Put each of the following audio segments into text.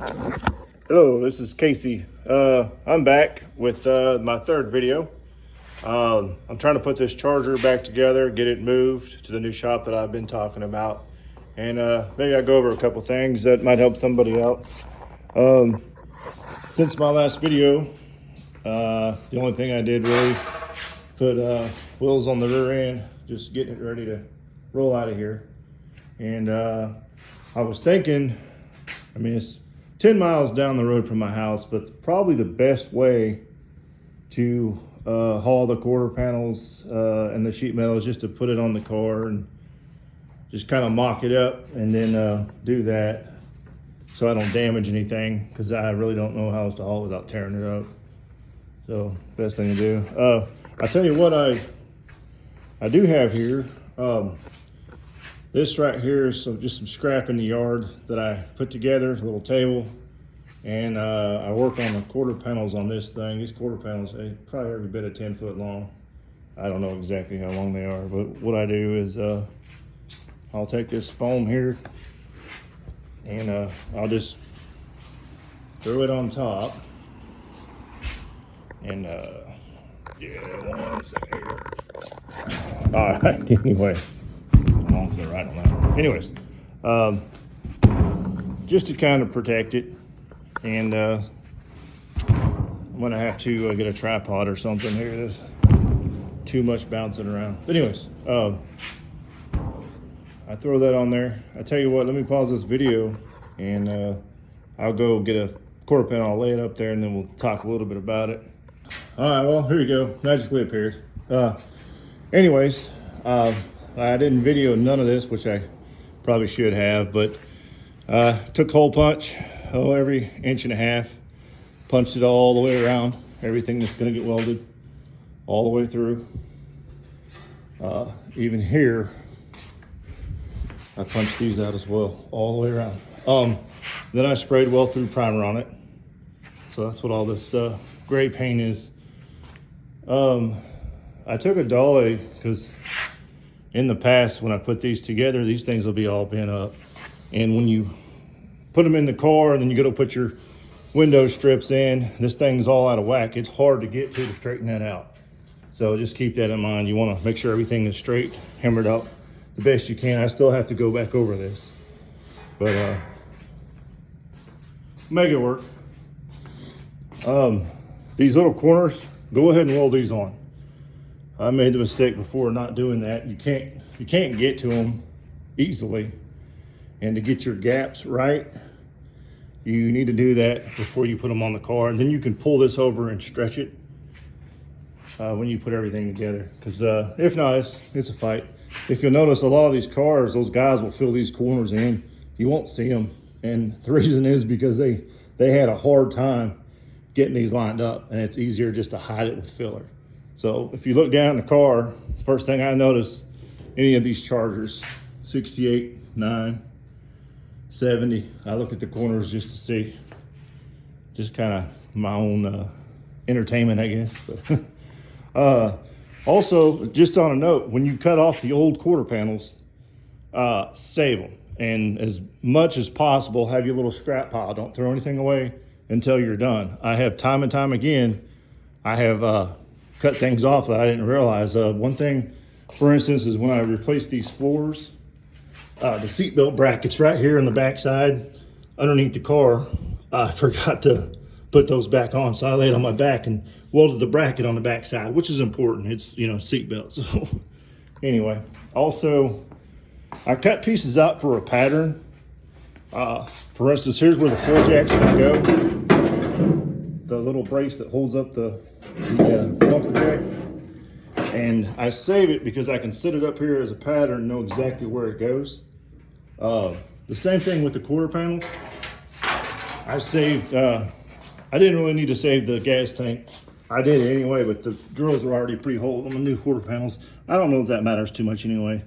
Hello, this is Casey. I'm back with my third video. I'm trying to put this charger back together, get it moved to the new shop that I've been talking about, and maybe I'll go over a couple things that might help somebody out. Since my last video, the only thing I did really put wheels on the rear end, just getting it ready to roll out of here. And I was thinking, I mean, it's 10 miles down the road from my house, but probably the best way to haul the quarter panels and the sheet metal is just to put it on the car and just kind of mock it up and then do that so I don't damage anything, because I really don't know how else to haul without tearing it up. So best thing to do. I'll tell you what I do have here. This right here is just some scrap in the yard that I put together, a little table, and I work on the quarter panels on this thing. These quarter panels, they probably every bit of 10 foot long. I don't know exactly how long they are, but what I do is I'll take this foam here and I'll just throw it on top. And yeah, 1 second here. All right, anyway. Right on that. Anyways, just to kind of protect it, and I'm gonna have to get a tripod or something here. There's too much bouncing around. But anyways, I throw that on there. I tell you what, let me pause this video and I'll go get a quarter panel. I'll lay it up there and then we'll talk a little bit about it. All right, well, here you go. Magically appeared. Anyways, I didn't video none of this, which I probably should have, but took hole punch, every 1.5 inches, punched it all the way around, everything that's gonna get welded all the way through. Even here, I punched these out as well, all the way around. Then I sprayed well through primer on it. So that's what all this gray paint is. I took a dolly because in the past, when I put these together, these things will be all bent up. And when you put them in the car and then you go to put your window strips in, this thing's all out of whack. It's hard to get to straighten that out. So just keep that in mind. You want to make sure everything is straight, hammered up the best you can. I still have to go back over this, but make it work. These little corners, go ahead and roll these on. I made the mistake before not doing that. You can't get to them easily. And to get your gaps right, you need to do that before you put them on the car. And then you can pull this over and stretch it when you put everything together. Because if not, it's a fight. If you'll notice, a lot of these cars, those guys will fill these corners in. You won't see them. And the reason is because they had a hard time getting these lined up. And it's easier just to hide it with filler. So if you look down in the car, the first thing I notice, any of these chargers, 68, 9, 70, I look at the corners just to see, just kind of my own entertainment, I guess. But also, just on a note, when you cut off the old quarter panels, save them. And as much as possible, have your little scrap pile. Don't throw anything away until you're done. I have time and time again, I have cut things off that I didn't realize. One thing, for instance, is when I replaced these floors, the seatbelt brackets right here in the backside underneath the car, I forgot to put those back on. So I laid on my back and welded the bracket on the backside, which is important. It's, you know, seatbelt. So anyway, also I cut pieces out for a pattern. For instance, here's where the floor jack's gonna go. The little brace that holds up the bumper jack, and I save it because I can set it up here as a pattern and know exactly where it goes. The same thing with the quarter panel. I saved, I didn't really need to save the gas tank. I did it anyway, but the drills are already pre-holed on the new quarter panels. I don't know if that matters too much anyway.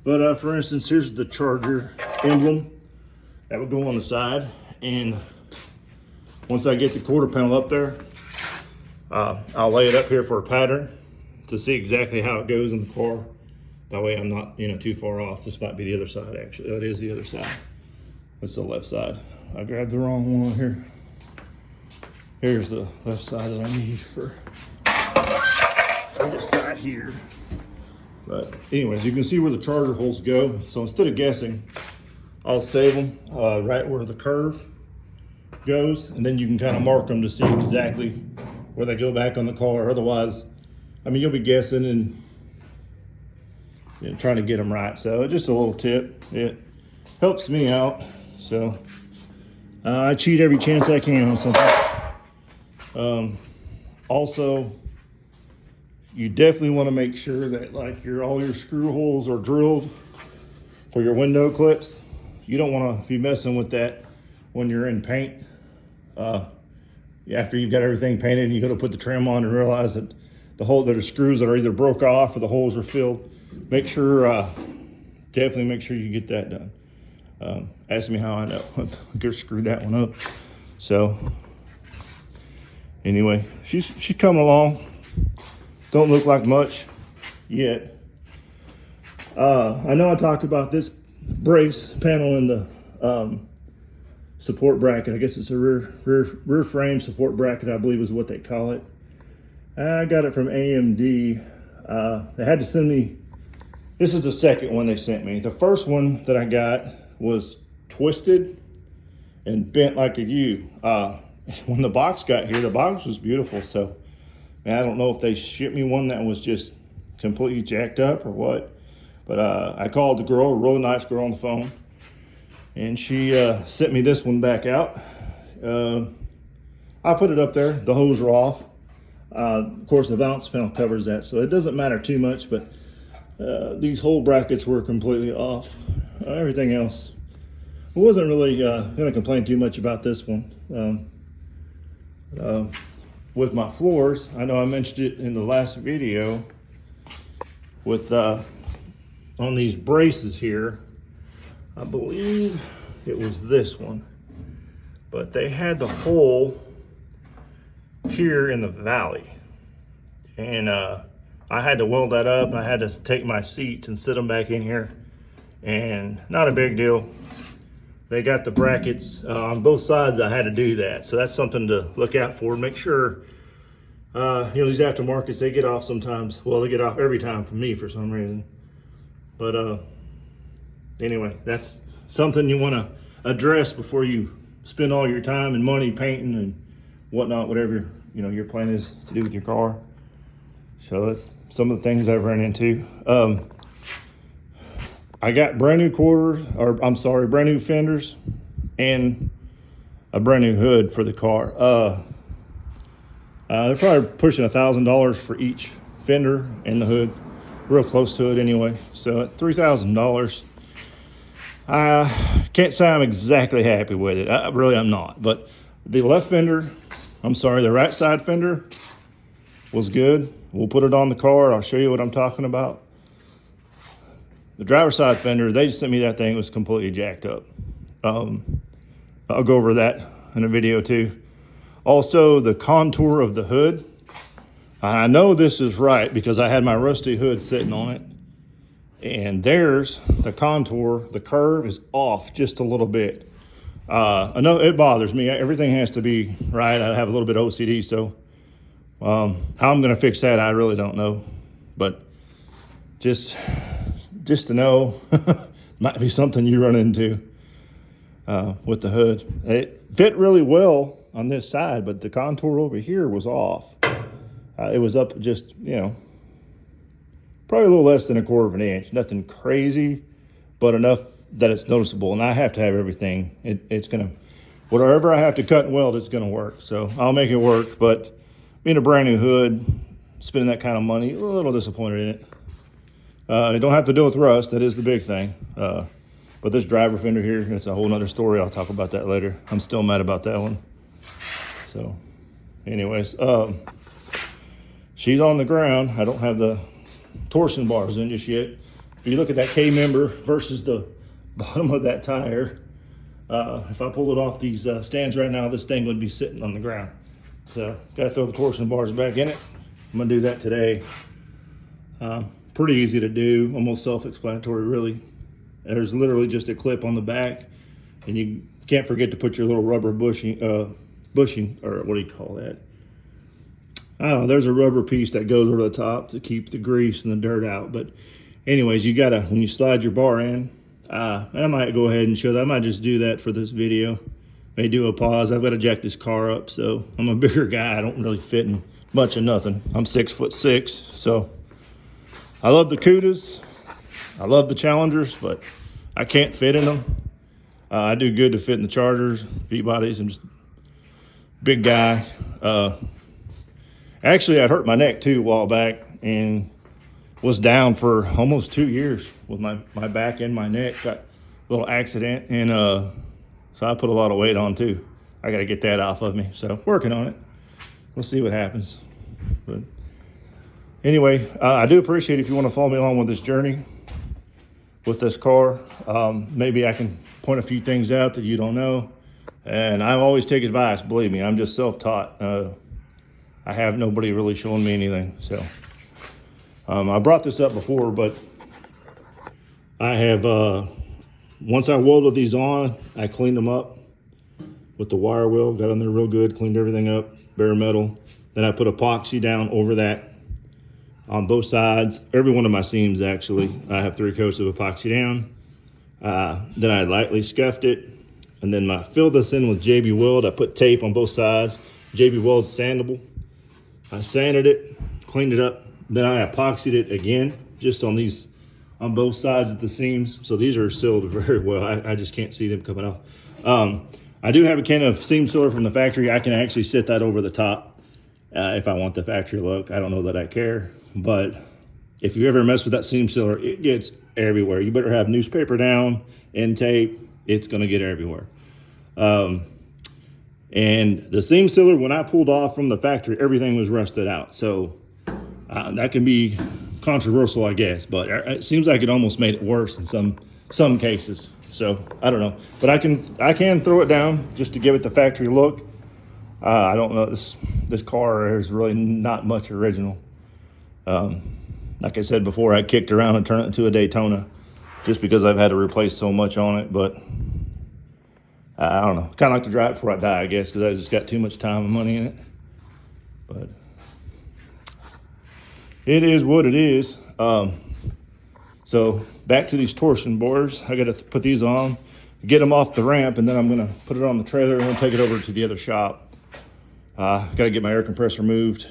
But for instance, here's the charger emblem that would go on the side. And once I get the quarter panel up there, I'll lay it up here for a pattern to see exactly how it goes in the car. That way I'm not, too far off. This might be the other side, actually. That is the other side. That's the left side. I grabbed the wrong one here. Here's the left side that I need for this side here. But anyways, you can see where the charger holes go. So instead of guessing, I'll save them right where the curve goes, and then you can kind of mark them to see exactly where they go back on the car. Otherwise, I mean, you'll be guessing and trying to get them right. So just a little tip, it helps me out. So I cheat every chance I can on something. Also, you definitely want to make sure that like all your screw holes are drilled for your window clips. You don't want to be messing with that when you're in paint. After you've got everything painted and you go to put the trim on and realize that the screws that are either broke off or the holes are filled. Make sure, definitely make sure you get that done. Ask me how I know. I just screwed that one up. So anyway, she's coming along. Don't look like much yet. I know I talked about this brace panel in the support bracket. I guess it's a rear frame support bracket, I believe is what they call it. I got it from AMD. They had to send me, this is the second one they sent me. The first one that I got was twisted and bent like a U. When the box got here, the box was beautiful. So man, I don't know if they shipped me one that was just completely jacked up or what. But I called the girl, a really nice girl on the phone, and she sent me this one back out. I put it up there. The hose are off. Of course, the valance panel covers that, so it doesn't matter too much, but these hole brackets were completely off. Everything else, I wasn't really going to complain too much about this one. With my floors, I know I mentioned it in the last video, with on these braces here, I believe it was this one, but they had the hole here in the valley, and I had to weld that up, and I had to take my seats and sit them back in here, and not a big deal. They got the brackets on both sides. I had to do that, so that's something to look out for. Make sure these aftermarkets, they get off sometimes. Well, they get off every time for me for some reason. But anyway, that's something you want to address before you spend all your time and money painting and whatnot, whatever your plan is to do with your car. So that's some of the things I've run into. I got brand new brand new fenders and a brand new hood for the car. They're probably pushing $1,000 for each fender and the hood, real close to it anyway. So at $3,000, I can't say I'm exactly happy with it. I'm not. But the the right side fender was good. We'll put it on the car. I'll show you what I'm talking about. The driver's side fender, they just sent me that thing, was completely jacked up. I'll go over that in a video too. Also, the contour of the hood. I know this is right because I had my rusty hood sitting on it. And there's the contour, the curve is off just a little bit. I know it bothers me. Everything has to be right. I have a little bit of OCD, so how I'm gonna fix that, I really don't know. But just to know, might be something you run into with the hood. It fit really well on this side, but the contour over here was off. It was up just, probably a little less than 1/4 of an inch. Nothing crazy, but enough that it's noticeable. And I have to have everything. It's gonna, whatever I have to cut and weld, it's gonna work. So I'll make it work. But being a brand new hood, spending that kind of money, a little disappointed in it. You don't have to deal with rust. That is the big thing. But this driver fender here, that's a whole nother story. I'll talk about that later. I'm still mad about that one. So anyways, she's on the ground. I don't have the torsion bars in just yet. If you look at that K-member versus the bottom of that tire, if I pulled it off these stands right now, this thing would be sitting on the ground. So gotta throw the torsion bars back in it. I'm gonna do that today. Pretty easy to do, almost self-explanatory really. There's literally just a clip on the back, and you can't forget to put your little rubber bushing, or what do you call that? I don't know, there's a rubber piece that goes over the top to keep the grease and the dirt out. But anyways, you gotta, when you slide your bar in, and I might go ahead and show that. I might just do that for this video. May do a pause. I've got to jack this car up, so I'm a bigger guy. I don't really fit in much of nothing. I'm 6'6", so I love the Cudas. I love the Challengers, but I can't fit in them. I do good to fit in the Chargers, V-bodies. I'm just a big guy. Actually, I hurt my neck too a while back and was down for almost 2 years with my back and my neck. Got a little accident, and so I put a lot of weight on too. I got to get that off of me. So working on it. We'll see what happens. But anyway, I do appreciate if you want to follow me along with this journey with this car. Maybe I can point a few things out that you don't know. And I always take advice. Believe me, I'm just self-taught. I have nobody really showing me anything. So I brought this up before, but I have, once I welded these on, I cleaned them up with the wire wheel, got on there real good, cleaned everything up, bare metal. Then I put epoxy down over that on both sides, every one of my seams actually. I have 3 coats of epoxy down. Then I lightly scuffed it, and then I filled this in with JB Weld. I put tape on both sides. JB Weld's sandable. I sanded it, cleaned it up, then I epoxied it again, just on these, on both sides of the seams. So these are sealed very well. I just can't see them coming off. I do have a can of seam sealer from the factory. I can actually sit that over the top if I want the factory look. I don't know that I care, but if you ever mess with that seam sealer, it gets everywhere. You better have newspaper down and tape. It's gonna get everywhere. And the seam sealer, when I pulled off from the factory, everything was rusted out. So that can be controversial, I guess, but it seems like it almost made it worse in some cases. So I don't know, but I can throw it down just to give it the factory look. I don't know, this car is really not much original. Like I said before, I kicked around and turned it into a Daytona just because I've had to replace so much on it. But I don't know, kind of like to drive it before I die, I guess, because I just got too much time and money in it. But it is what it is. So back to these torsion bars. I got to put these on, get them off the ramp, and then I'm going to put it on the trailer and then take it over to the other shop. Got to get my air compressor moved.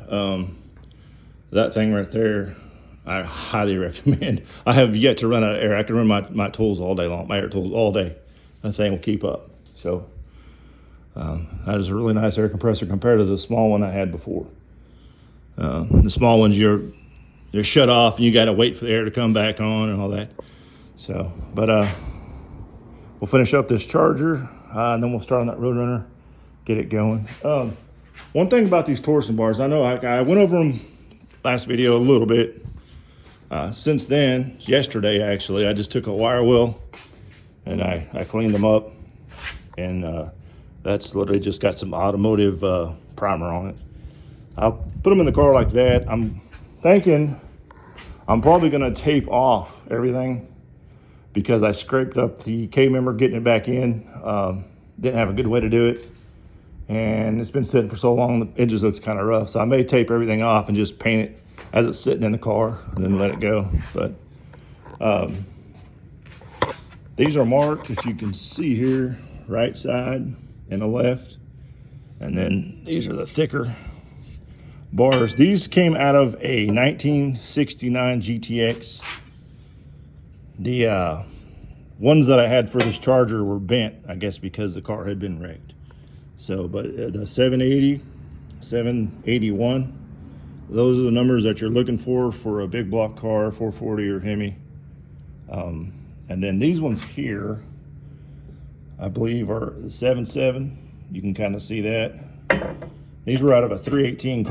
That thing right there, I highly recommend. I have yet to run out of air. I can run my tools all day long, my air tools all day. That thing will keep up. So that is a really nice air compressor compared to the small one I had before. The small ones, you're shut off and you got to wait for the air to come back on and all that. So, but we'll finish up this Charger and then we'll start on that Roadrunner, get it going. One thing about these torsion bars, I know I went over them last video a little bit. Since then, yesterday actually, I just took a wire wheel and I cleaned them up, and that's literally just got some automotive primer on it. I'll put them in the car like that. I'm thinking I'm probably gonna tape off everything because I scraped up the K-member getting it back in. Didn't have a good way to do it, and it's been sitting for so long, it just looks kind of rough. So I may tape everything off and just paint it as it's sitting in the car and then let it go. But these are marked, if you can see here, right side and the left. And then these are the thicker bars. These came out of a 1969 GTX. The ones that I had for this Charger were bent, I guess, because the car had been wrecked. So, but the 780, 781, those are the numbers that you're looking for a big block car, 440 or Hemi. And then these ones here, I believe, are 77. You can kind of see that. These were out of a 318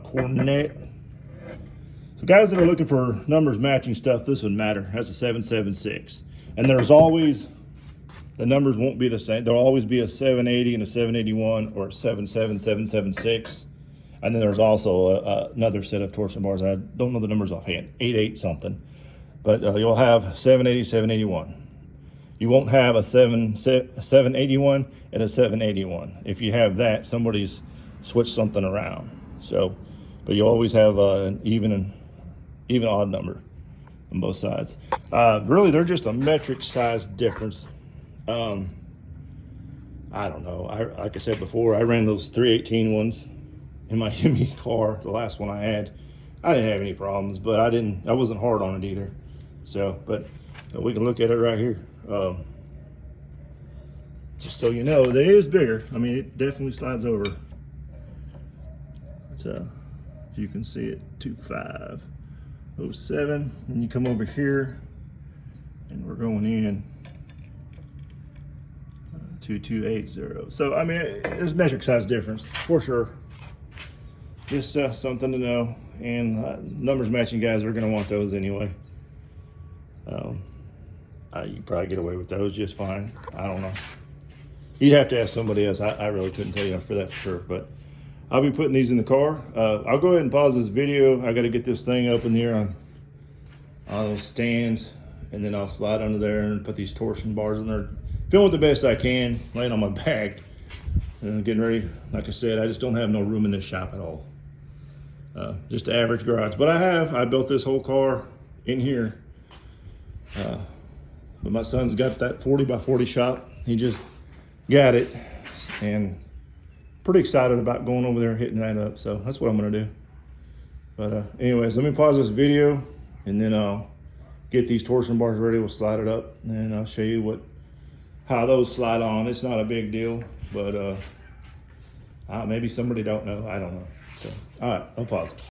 Cornet. So guys that are looking for numbers matching stuff, this would matter. That's a 776. And there's always, the numbers won't be the same. There'll always be a 780 and a 781 or a 77776. And then there's also another set of torsion bars. I don't know the numbers offhand, 88 something. But you'll have 780, 781. You won't have a 781 and a 781. If you have that, somebody's switched something around. So, but you always have an even odd number on both sides. Really, they're just a metric size difference. I don't know. Like I said before, I ran those 318 ones in my Hemi car, the last one I had. I didn't have any problems, but I wasn't hard on it either. So, but we can look at it right here. Just so you know, it is bigger. I mean, it definitely slides over. It's you can see it, 2507. And you come over here, and we're going in 2280. So I mean, there's metric size difference for sure. Just something to know. And numbers matching guys are going to want those anyway. You can probably get away with those just fine. I don't know. You'd have to ask somebody else. I really couldn't tell you for that for sure. But I'll be putting these in the car. I'll go ahead and pause this video. I got to get this thing up in here on those stands, and then I'll slide under there and put these torsion bars in there. Feeling the best I can, laying on my back, and getting ready. Like I said, I just don't have no room in this shop at all. Just the average garage. But I built this whole car in here. But my son's got that 40 by 40 shop. He just got it, and pretty excited about going over there and hitting that up. So that's what I'm gonna do. But anyways, let me pause this video, and then I'll get these torsion bars ready. We'll slide it up, and I'll show you how those slide on. It's not a big deal, but maybe somebody don't know. I don't know. So, all right, I'll pause.